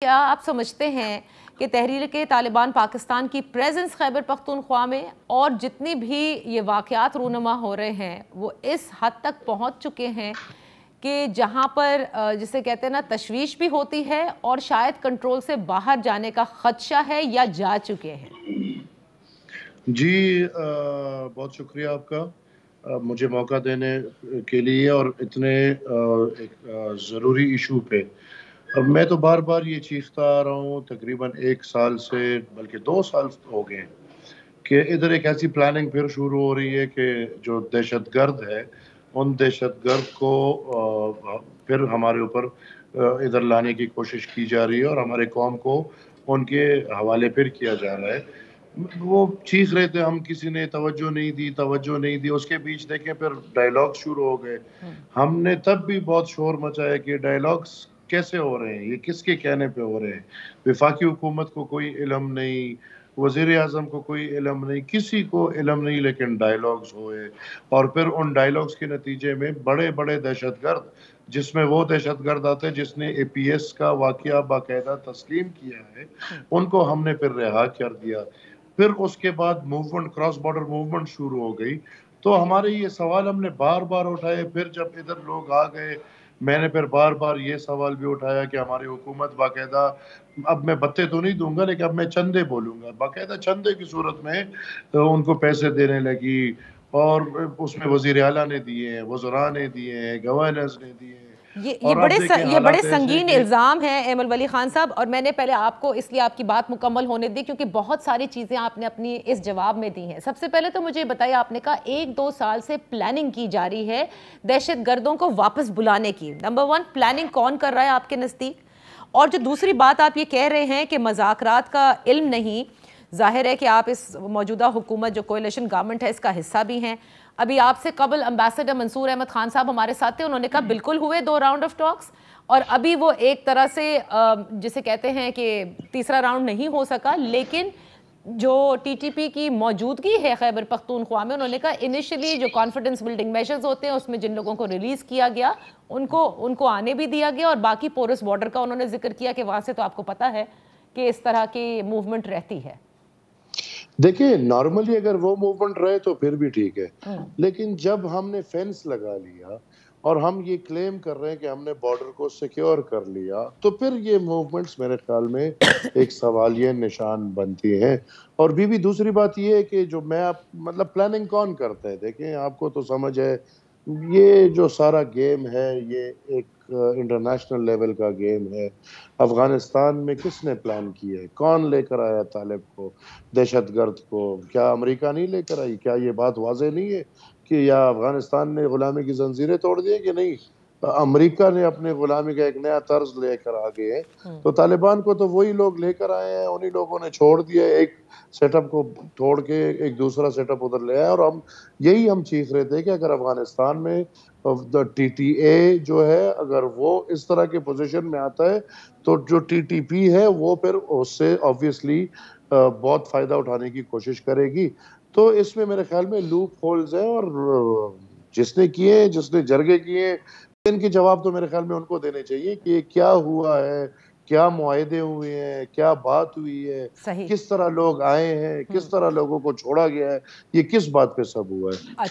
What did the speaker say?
क्या आप समझते हैं कि तहरीक-ए-तालिबान पाकिस्तान की प्रेजेंस खैबर पख्तूनख्वा में और जितनी भी ये वाक़यात रूनुमा हो रहे हैं वो इस हद तक पहुंच चुके हैं कि जहां पर जिसे कहते हैं ना तशवीश भी होती है और शायद कंट्रोल से बाहर जाने का खदशा है या जा चुके हैं? जी बहुत शुक्रिया आपका मुझे मौका देने के लिए और इतने एक ज़रूरी इशू पे। अब मैं तो बार-बार ये चीखता आ रहा हूँ तकरीबन 1 साल से बल्कि 2 साल हो गए हैं कि इधर एक ऐसी प्लानिंग फिर शुरू हो रही है कि जो दहशतगर्द है, उन दहशतगर्द को फिर हमारे ऊपर इधर लाने की कोशिश की जा रही है और हमारे कौम को उनके हवाले फिर किया जा रहा है। वो चीख रहे थे, हम किसी ने तवज्जो नहीं दी, उसके बीच देखें फिर डायलॉग शुरू हो गए। हमने तब भी बहुत शोर मचाया कि डायलॉग्स कैसे हो रहे हैं, ये किसके कहने पे हो रहे हैं? वफ़ाकी हुकूमत को कोई इल्म नहीं, वज़ीर-ए-आज़म को कोई इल्म नहीं, किसी को इल्म नहीं, लेकिन डायलॉग्स हुए और फिर उन डायलॉग्स के नतीजे में बड़े-बड़े दहशतगर्द, जिसमें वो दहशतगर्द आते हैं जिसने एपीएस का वाक़या बाकायदा तस्लीम किया है, उनको हमने फिर रिहा कर दिया। फिर उसके बाद मूवमेंट क्रॉस बॉर्डर मूवमेंट शुरू हो गई। तो हमारे ये सवाल हमने बार-बार उठाए, फिर जब इधर लोग आ गए, मैंने फिर बार-बार ये सवाल भी उठाया कि हमारी हुकूमत बाकायदा, अब मैं बत्ते तो नहीं दूँगा लेकिन अब मैं चंदे बोलूँगा, बाकायदा चंदे की सूरत में उनको पैसे देने लगी और उसमें वज़ीर आला ने दिए हैं, वज़रा ने दिए हैं, गवर्नर्स ने दिए हैं और अब देखिए ये बड़े हालात ऐसे हैं संगीन कि इल्ज़ाम हैं एमल वली खान साहब, और मैंने पहले आपको इसलिए आपकी बात मुकम्मल होने दी क्योंकि बहुत सारी चीज़ें आपने अपनी इस जवाब में दी हैं। सबसे पहले तो मुझे बताइए, आपने कहा 1-2 साल से प्लानिंग की जा रही है दहशतगर्दों को वापस बुलाने की। नंबर 1, प्लानिंग कौन कर रहा है आपके नज़दीक? और जो दूसरी बात आप ये कह रहे हैं कि मज़ाकरात का इल्म नहीं, ज़ाहिर है कि आप इस मौजूदा हुकूमत जो कोएलिशन गवर्नमेंट है इसका हिस्सा भी हैं। अभी आपसे कबल एम्बेसडर मंसूर अहमद खान साहब हमारे साथ थे, उन्होंने कहा बिल्कुल हुए 2 राउंड ऑफ टॉक्स, और अभी वो एक तरह से जिसे कहते हैं कि तीसरा राउंड नहीं हो सका, लेकिन जो टीटीपी की मौजूदगी है खैबर पख्तूनख्वा में, उन्होंने कहा इनिशियली जो कॉन्फिडेंस बिल्डिंग मेजर्स होते हैं उसमें जिन लोगों को रिलीज़ किया गया उनको आने भी दिया गया, और बाकी पोरस बॉर्डर का उन्होंने जिक्र किया कि वहाँ से तो आपको पता है कि इस तरह की मूवमेंट रहती है। देखिए, नॉर्मली अगर वो मूवमेंट रहे तो फिर भी ठीक है। लेकिन जब हमने फेंस लगा लिया और हम ये क्लेम कर रहे हैं कि हमने बॉर्डर को सिक्योर कर लिया, तो फिर ये मूवमेंट्स मेरे ख्याल में एक सवालिया निशान बनती हैं। और भी दूसरी बात ये है कि जो मैं आप मतलब प्लानिंग कौन करता है? देखें, आपको तो समझ है, ये जो सारा गेम है, ये एक इंटरनेशनल लेवल का गेम है। अफ़गानिस्तान में किसने प्लान किया है? कौन लेकर आया तालिब को, दहशतगर्द को? क्या अमेरिका नहीं लेकर आई? क्या ये बात वाज़ेह नहीं है कि या अफ़गानिस्तान ने गुलामी की ज़ंजीरें तोड़ दी हैं कि नहीं? अमेरिका ने अपने गुलामी का एक नया तर्ज़ लेकर आ गए हैं। तो तालिबान को तो वही लोग लेकर आए हैं, उन्हीं लोगों ने छोड़ दिया, एक सेटअप को तोड़ के एक दूसरा सेटअप उधर ले आए। और हम चीख रहे थे कि अगर अफ़गानिस्तान में द टीटीए जो है, अगर वो इस तरह की पोज़ीशन में आता है, तो जो टीटीपी है वो फिर उससे ऑब्वियसली बहुत फ़ायदा उठाने की कोशिश करेगी। तो इसमें मेरे ख़्याल में लूप होल्स हैं और जिसने किए, जिसने जरगे किए, इनके जवाब तो मेरे ख़्याल में उनको देने चाहिए कि ये क्या हुआ है, क्या मुआहदे हुए हैं, क्या बात हुई है, सही। किस तरह लोग आए हैं, किस तरह लोगों को छोड़ा गया है, ये किस बात पे सब हुआ है।